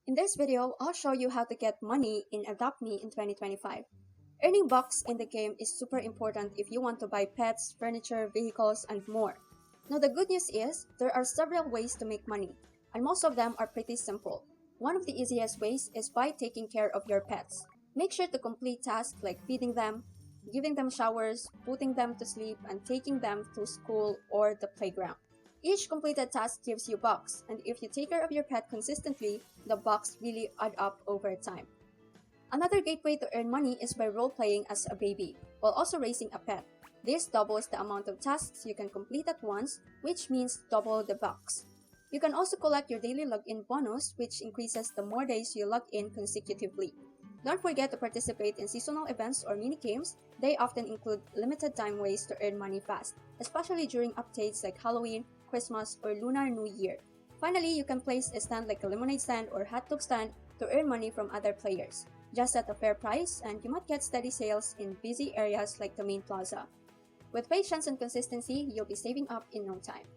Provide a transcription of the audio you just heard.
In this video, I'll show you how to get money in Adopt Me in 2025. Earning bucks in the game is super important if you want to buy pets, furniture, vehicles, and more. Now the good news is, there are several ways to make money, and most of them are pretty simple. One of the easiest ways is by taking care of your pets. Make sure to complete tasks like feeding them, giving them showers, putting them to sleep, and taking them to school or the playground. Each completed task gives you bucks, and if you take care of your pet consistently, the bucks really add up over time. Another great way to earn money is by role-playing as a baby, while also raising a pet. This doubles the amount of tasks you can complete at once, which means double the bucks. You can also collect your daily login bonus, which increases the more days you log in consecutively. Don't forget to participate in seasonal events or mini-games. They often include limited time ways to earn money fast, especially during updates like Halloween, Christmas, or Lunar New Year. Finally, you can place a stand like a lemonade stand or hot dog stand to earn money from other players, just at a fair price, and you might get steady sales in busy areas like the main plaza. With patience and consistency, you'll be saving up in no time.